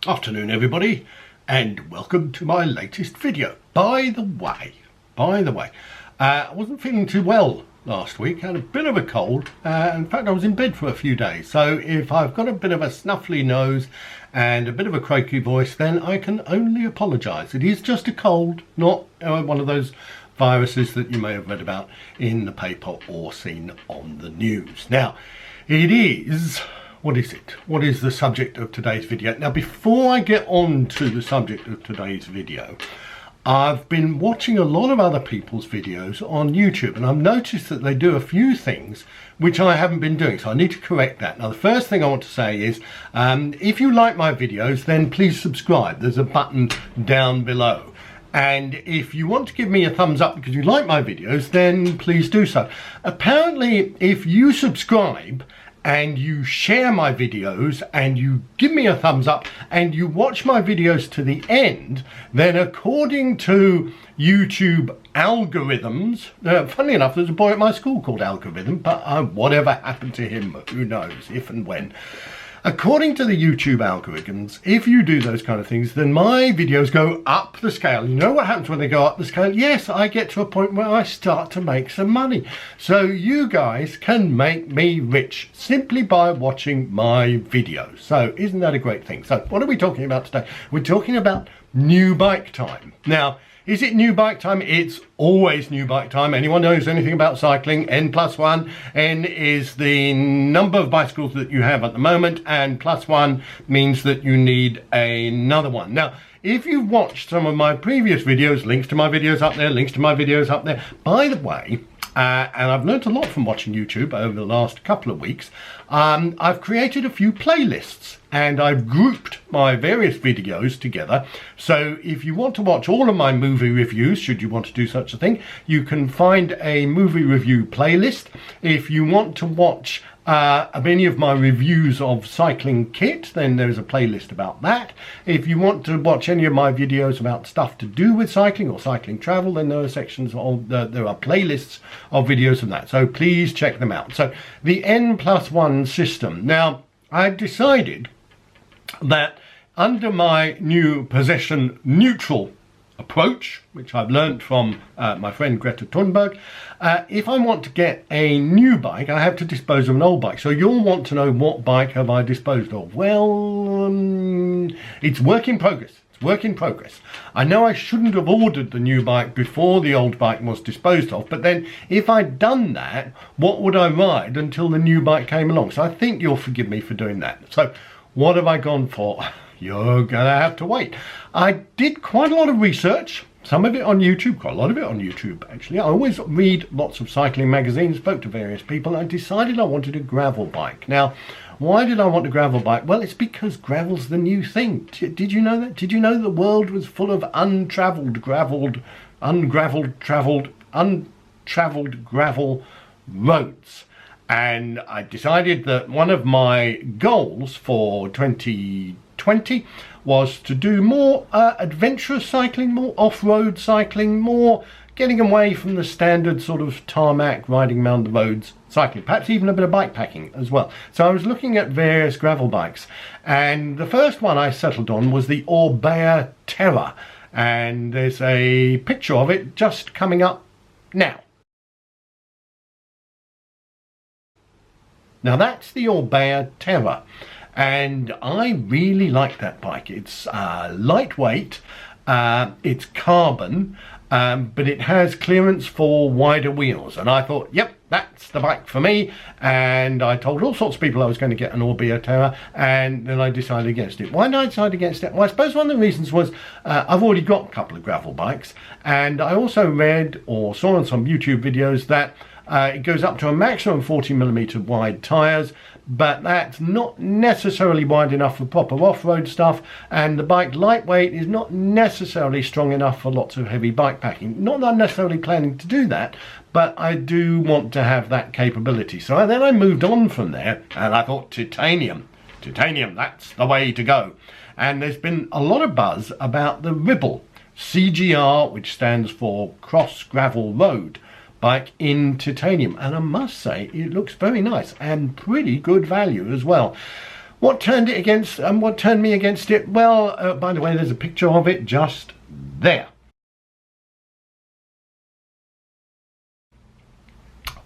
Afternoon everybody, and welcome to my latest video. By the way, I wasn't feeling too well last week. I had a bit of a cold. In fact, I was in bed for a few days. So if I've got a bit of a snuffly nose and a bit of a croaky voice, then I can only apologise. It is just a cold, not one of those viruses that you may have read about in the paper or seen on the news. Now, it is... What is it? What is the subject of today's video? Now, before I get on to the subject of today's video, I've been watching a lot of other people's videos on YouTube, and I've noticed that they do a few things which I haven't been doing, so I need to correct that. Now, the first thing I want to say is, if you like my videos, then please subscribe. There's a button down below. And if you want to give me a thumbs up because you like my videos, then please do so. Apparently, if you subscribe and you share my videos and you give me a thumbs up and you watch my videos to the end, then according to YouTube algorithms, funnily enough, there's a boy at my school called Algorithm, but whatever happened to him, who knows, if and when. According to the YouTube algorithms, if you do those kind of things, then my videos go up the scale. You know what happens when they go up the scale? Yes, I get to a point where I start to make some money. So you guys can make me rich simply by watching my videos. So isn't that a great thing? So what are we talking about today? We're talking about new bike time. Now, is it new bike time? It's always new bike time. Anyone knows anything about cycling? N+1. N is the number of bicycles that you have at the moment, and +1 means that you need another one. Now, if you've watched some of my previous videos, links to my videos up there, links to my videos up there. By the way, and I've learnt a lot from watching YouTube over the last couple of weeks, I've created a few playlists and I've grouped my various videos together. So if you want to watch all of my movie reviews, should you want to do such a thing, you can find a movie review playlist. If you want to watch any of my reviews of cycling kit, then there's a playlist about that. If you want to watch any of my videos about stuff to do with cycling or cycling travel, then there are sections of there are playlists of videos of that. So please check them out. So the N+1 system. Now, I've decided that under my new possession neutral approach, which I've learned from my friend Greta Thunberg, if I want to get a new bike, I have to dispose of an old bike. So you'll want to know, what bike have I disposed of? Well, it's work in progress. It's work in progress. I know I shouldn't have ordered the new bike before the old bike was disposed of, but then if I'd done that, what would I ride until the new bike came along? So I think you'll forgive me for doing that. So what have I gone for? You're gonna have to wait. I did quite a lot of research, some of it on YouTube, quite a lot of it on YouTube actually. I always read lots of cycling magazines, spoke to various people, and I decided I wanted a gravel bike. Now, why did I want a gravel bike? Well, it's because gravel's the new thing. Did you know that? Did you know the world was full of untravelled gravel roads? And I decided that one of my goals for 2020 was to do more adventurous cycling, more off-road cycling, more getting away from the standard sort of tarmac, riding around the roads cycling, perhaps even a bit of bike packing as well. So I was looking at various gravel bikes, and the first one I settled on was the Orbea Terra, and there's a picture of it just coming up now. Now that's the Orbea Terra, and I really like that bike. It's lightweight, it's carbon, but it has clearance for wider wheels, and I thought, yep, that's the bike for me. And I told all sorts of people I was going to get an Orbea Terra, and then I decided against it. Why did I decide against it? Well, I suppose one of the reasons was I've already got a couple of gravel bikes, and I also read or saw on some YouTube videos that it goes up to a maximum 40mm wide tyres, but that's not necessarily wide enough for proper off-road stuff, and the bike lightweight is not necessarily strong enough for lots of heavy bike packing. Not that I'm necessarily planning to do that, but I do want to have that capability. So then I moved on from there, and I thought titanium, that's the way to go. And there's been a lot of buzz about the Ribble CGR, which stands for Cross Gravel Road bike in titanium, and I must say it looks very nice and pretty good value as well. What turned it against, and what turned me against it? Well, by the way, there's a picture of it just there.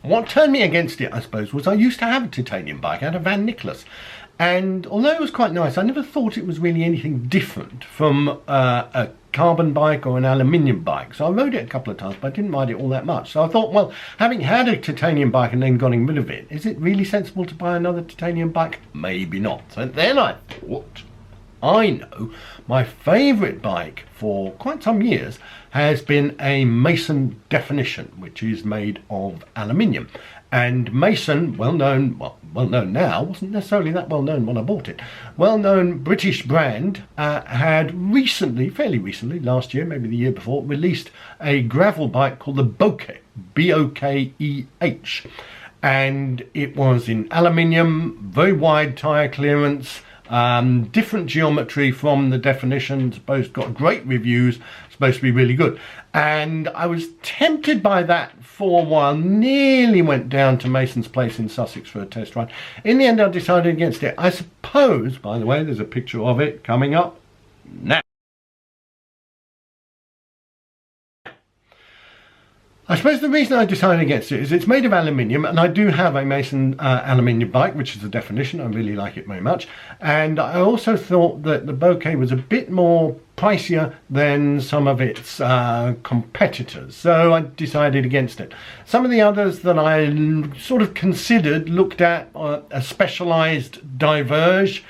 What turned me against it, I suppose, was I used to have a titanium bike. I had a Van Nicholas. And although it was quite nice, I never thought it was really anything different from a carbon bike or an aluminium bike. So I rode it a couple of times, but I didn't ride it all that much. So I thought, well, having had a titanium bike and then getting rid of it, is it really sensible to buy another titanium bike? Maybe not. So then I thought, I know, my favourite bike for quite some years has been a Mason Definition, which is made of aluminium. And Mason, well known now, wasn't necessarily that well known when I bought it. Well known British brand, had recently, fairly recently, last year, maybe the year before, released a gravel bike called the Bokeh, B-O-K-E-H. And it was in aluminium, very wide tyre clearance, different geometry from the Definitions, both got great reviews, supposed to be really good. And I was tempted by that for a while, nearly went down to Mason's place in Sussex for a test ride. In the end I decided against it. I suppose, by the way, there's a picture of it coming up now. I suppose the reason I decided against it is it's made of aluminium, and I do have a Mason aluminium bike, which is the Definition. I really like it very much. And I also thought that the Bokeh was a bit more pricier than some of its competitors. So I decided against it. Some of the others that I sort of considered, looked at, a specialised Diverge.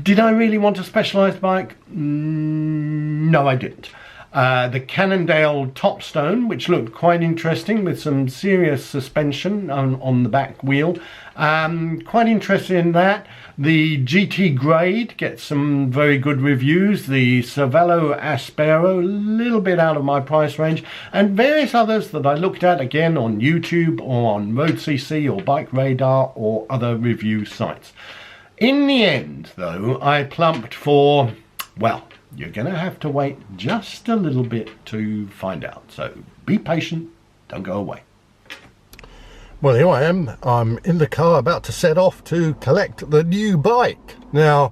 Did I really want a specialised bike? No, I didn't. The Cannondale Topstone, which looked quite interesting with some serious suspension on the back wheel. Quite interested in that. The GT Grade gets some very good reviews. The Cervelo Aspero, a little bit out of my price range. And various others that I looked at, again, on YouTube or on RoadCC or Bike Radar or other review sites. In the end, though, I plumped for, well, you're going to have to wait just a little bit to find out. So be patient, don't go away. Well, here I am. I'm in the car about to set off to collect the new bike. Now,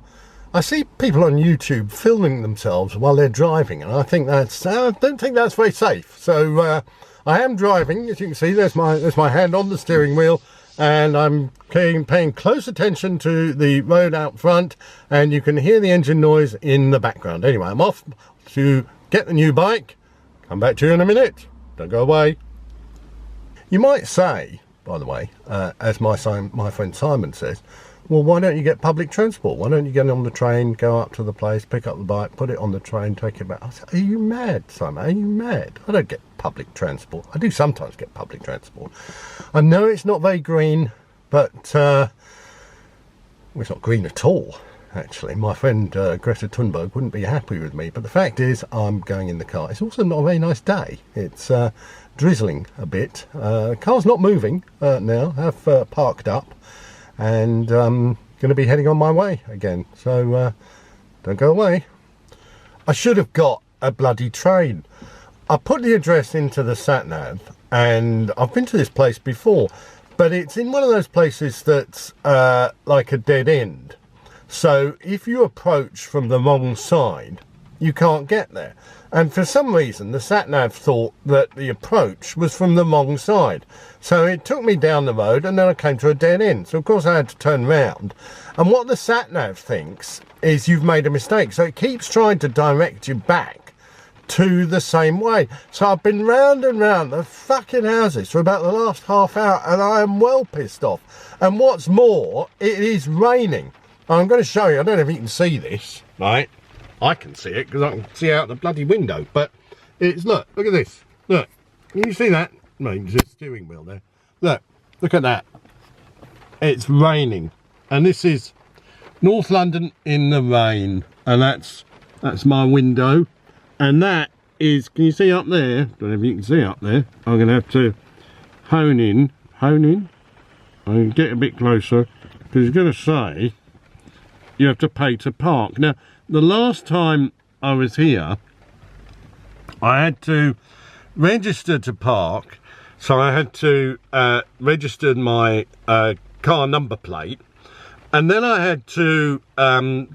I see people on YouTube filming themselves while they're driving, and I think that's, I don't think that's very safe. So I am driving, as you can see, there's my hand on the steering wheel, and I'm paying close attention to the road out front, and you can hear the engine noise in the background. Anyway, I'm off to get the new bike. Come back to you in a minute. Don't go away. You might say, by the way, as my friend Simon says, well, why don't you get public transport? Why don't you get on the train, go up to the place, pick up the bike, put it on the train, take it back? I said, are you mad, Simon? Are you mad? I don't get public transport. I do sometimes get public transport. I know it's not very green, but well, it's not green at all, actually. My friend Greta Thunberg wouldn't be happy with me, but the fact is I'm going in the car. It's also not a very nice day. It's drizzling a bit. Car's not moving now. I've parked up, and I'm going to be heading on my way again. So don't go away. I should have got a bloody train. I put the address into the sat-nav, and I've been to this place before, but it's in one of those places that's like a dead end. So if you approach from the wrong side, you can't get there. And for some reason, the sat-nav thought that the approach was from the wrong side. So it took me down the road, and then I came to a dead end. So of course I had to turn round. And what the sat-nav thinks is you've made a mistake. So it keeps trying to direct you back to the same way. So I've been round and round the fucking houses for about the last half hour, and I am well pissed off. And what's more, it is raining. I'm going to show you. I don't know if you can see this, right? I can see it because I can see out the bloody window, but it's, look at this. Look, can you see that? No, you can see the steering wheel there. Look at that. It's raining, and this is North London in the rain, and that's my window, and that is, can you see up there? Don't know if you can see up there. I'm going to have to hone in. I can get a bit closer, because it's going to say you have to pay to park. Now, the last time I was here, I had to register to park, so I had to register my car number plate, And then I had to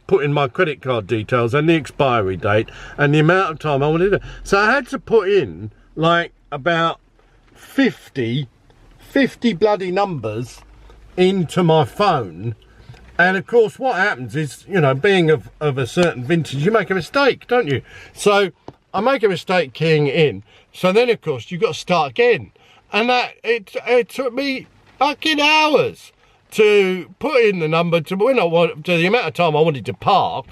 put in my credit card details and the expiry date and the amount of time I wanted to. So I had to put in like about 50 bloody numbers into my phone. And of course what happens is, you know, being of a certain vintage, you make a mistake, don't you? So I make a mistake keying it in. So then of course you've got to start again. And that it took me fucking hours to put in the number to the amount of time I wanted to park,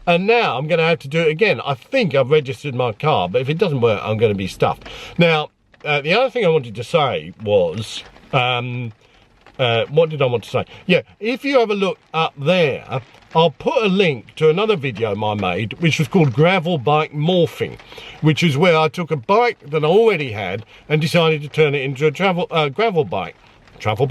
and now I'm going to have to do it again. I think I've registered my car, but if it doesn't work, I'm going to be stuffed. Now, the other thing I wanted to say was, what did I want to say? Yeah, if you have a look up there, I'll put a link to another video I made, which was called Gravel Bike Morphing, which is where I took a bike that I already had and decided to turn it into a gravel bike. Gravel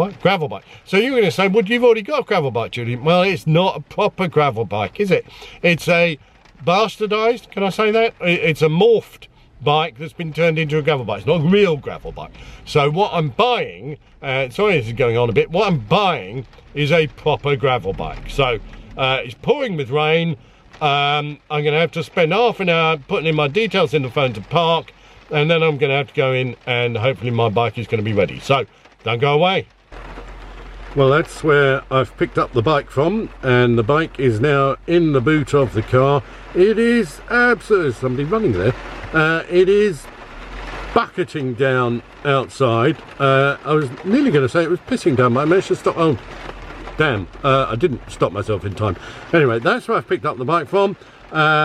bike. So you're going to say, well, you've already got a gravel bike, Julian. Well, it's not a proper gravel bike, is it? It's a bastardized, can I say that? It's a morphed bike that's been turned into a gravel bike. It's not a real gravel bike. So what I'm buying, sorry this is going on a bit, what I'm buying is a proper gravel bike. So it's pouring with rain. I'm going to have to spend half an hour putting in my details in the phone to park, and then I'm going to have to go in and hopefully my bike is going to be ready. So don't go away. Well, that's where I've picked up the bike from, and the bike is now in the boot of the car. It is absolutely, somebody running there. It is bucketing down outside. I was nearly going to say it was pissing down, but I managed to stop. Oh, damn, I didn't stop myself in time. Anyway, that's where I've picked up the bike from.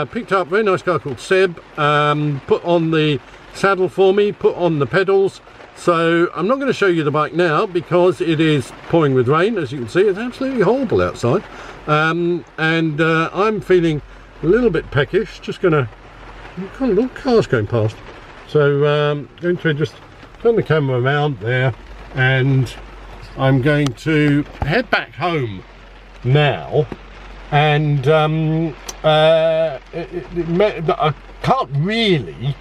Picked up a very nice guy called Seb, put on the saddle for me, put on the pedals. So I'm not going to show you the bike now because it is pouring with rain. As you can see, it's absolutely horrible outside, and I'm feeling a little bit peckish. Just gonna, a lot of cars going past, so going to just turn the camera around there, and I'm going to head back home now. And I can't really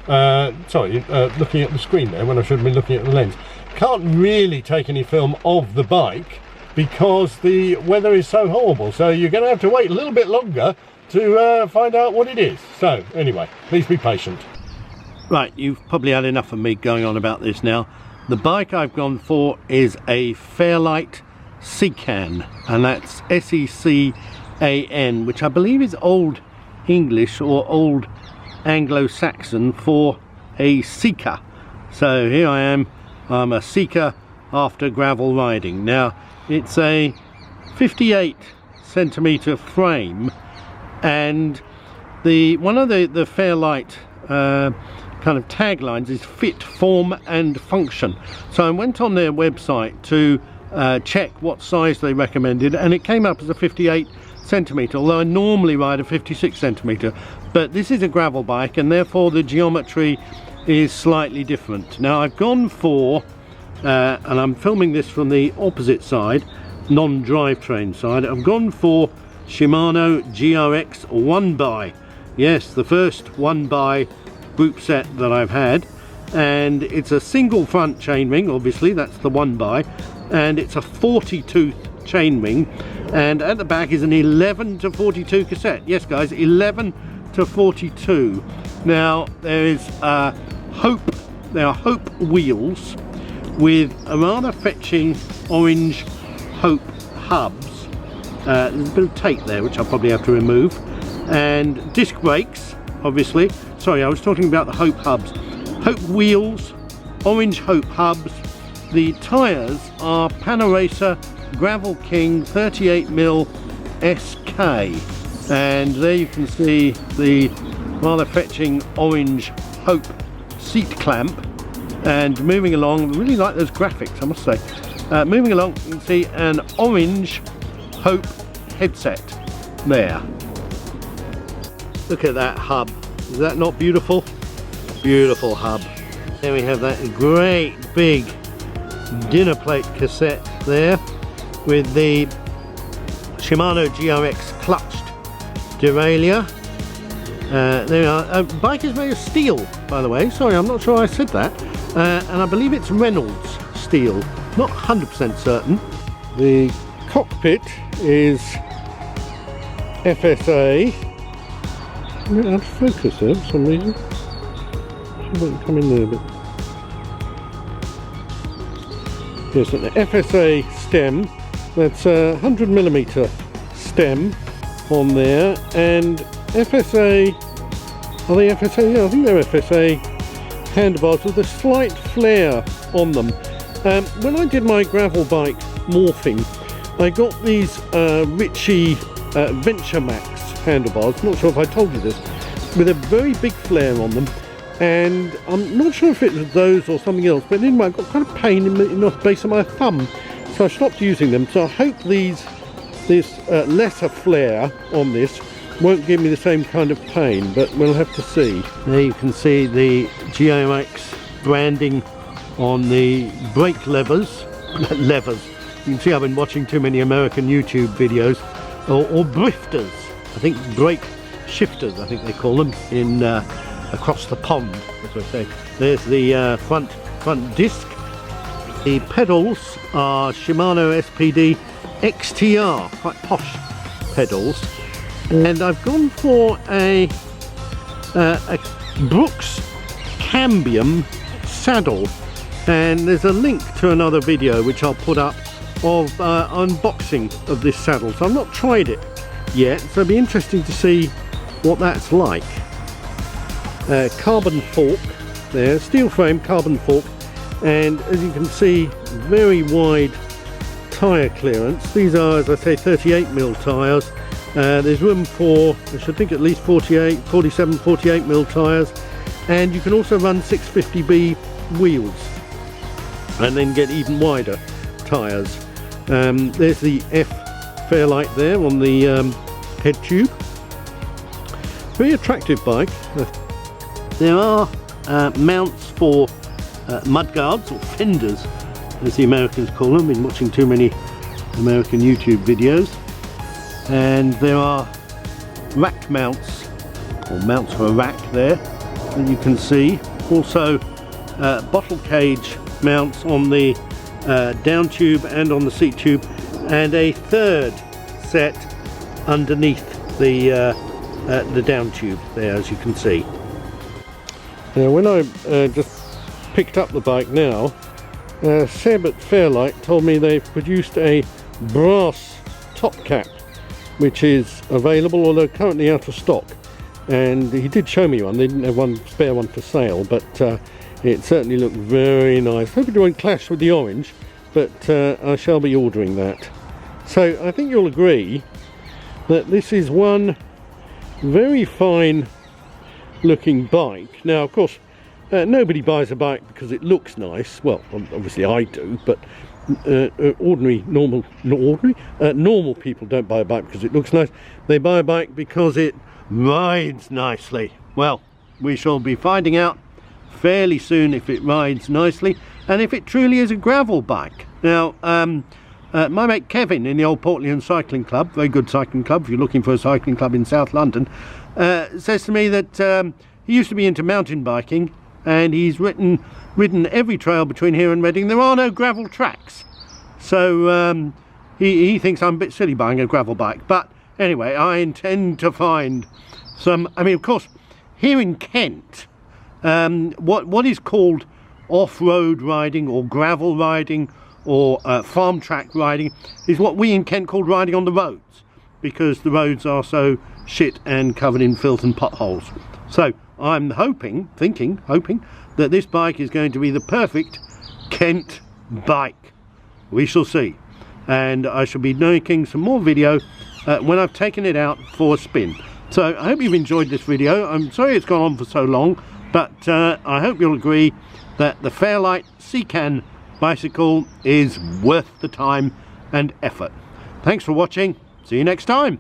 looking at the screen there when I should have been looking at the lens. Can't really take any film of the bike because the weather is so horrible, so you're going to have to wait a little bit longer to find out what it is. So anyway, please be patient. Right, you've probably had enough of me going on about this now. The bike I've gone for is a Fairlight Secan, and that's S-E-C-A-N, which I believe is Old English or Old Anglo-Saxon for a seeker. So here I am, I'm a seeker after gravel riding. Now it's a 58 centimeter frame, and one of the Fairlight kind of taglines is fit, form and function. So I went on their website to check what size they recommended, and it came up as a 58 centimeter, although I normally ride a 56 centimeter. But this is a gravel bike, and therefore the geometry is slightly different. Now I've gone for, and I'm filming this from the opposite side, non-drivetrain side, I've gone for Shimano GRX 1x. Yes, the first 1x group set that I've had, and it's a single front chainring, obviously that's the 1x, and it's a 40 tooth chainring, and at the back is an 11 to 42 cassette. Yes guys, 11 to 42. Now there is there are Hope wheels with a rather fetching orange Hope hubs. There's a bit of tape there which I'll probably have to remove, and disc brakes, obviously. Sorry, I was talking about the Hope hubs. Hope wheels, orange Hope hubs. The tyres are Panaracer Gravel King 38mm SK, and there you can see the rather fetching orange Hope seat clamp. And moving along, I really like those graphics, I must say. Moving along, you can see an orange Hope headset there. Look at that hub, is that not beautiful? Beautiful hub. There we have that great big dinner plate cassette there with the Shimano GRX clutched derailleur. There we are. Bike is made of steel, by the way. Sorry, I'm not sure I said that. And I believe it's Reynolds steel. Not 100% certain. The cockpit is FSA. I'm out of focus there for some reason. Come in there a bit. Yes, an FSA stem. That's a 100mm stem on there, and FSA. Are they FSA? Yeah, I think they're FSA handlebars with a slight flare on them. When I did my gravel bike morphing, I got these Ritchie Venture Max handlebars. Not sure if I told you this, with a very big flare on them, and I'm not sure if it was those or something else, but anyway I got kind of pain in the base of my thumb, so I stopped using them. So I hope this lesser flare on this won't give me the same kind of pain, but we'll have to see. There you can see the GRX branding on the brake levers. You can see I've been watching too many American YouTube videos, or brifters. I think brake shifters, I think they call them, in across the pond, as I say. There's the front disc. The pedals are Shimano SPD XTR, quite posh pedals. And I've gone for a Brooks Cambium saddle, and there's a link to another video which I'll put up of unboxing of this saddle. So I've not tried it yet, so it'll be interesting to see what that's like. Carbon fork there, steel frame carbon fork, and as you can see, very wide tyre clearance. These are, as I say, 38mm tyres. There's room for, I should think, at least 47, 48mm tyres, and you can also run 650B wheels and then get even wider tyres. There's the F Fairlight there on the head tube. Very attractive bike. There are mounts for mudguards, or fenders as the Americans call them. I've been watching too many American YouTube videos. And there are rack mounts, or mounts for a rack there, that you can see. Also bottle cage mounts on the down tube and on the seat tube, and a third set underneath the down tube there, as you can see. Now when I just picked up the bike now, Seb at Fairlight told me they've produced a brass top cap which is available, although currently out of stock, and he did show me one. They didn't have one spare one for sale, but it certainly looked very nice. Hope it won't clash with the orange, but I shall be ordering that. So I think you'll agree that this is one very fine looking bike. Now of course nobody buys a bike because it looks nice. Well, obviously I do, but normal people don't buy a bike because it looks nice. They buy a bike because it rides nicely. Well, we shall be finding out fairly soon if it rides nicely and if it truly is a gravel bike. Now my mate Kevin in the old Portland Cycling Club, very good cycling club if you're looking for a cycling club in South London, says to me that he used to be into mountain biking, and he's ridden every trail between here and Reading. There are no gravel tracks, so he thinks I'm a bit silly buying a gravel bike. But anyway, I intend to find some. I mean, of course, here in Kent, what is called off-road riding or gravel riding or farm track riding is what we in Kent call riding on the roads, because the roads are so shit and covered in filth and potholes. So I'm hoping that this bike is going to be the perfect Kent bike. We shall see, and I shall be making some more video when I've taken it out for a spin. So I hope you've enjoyed this video. I'm sorry it's gone on for so long, but I hope you'll agree that the Fairlight Secan bicycle is worth the time and effort. Thanks for watching. See you next time.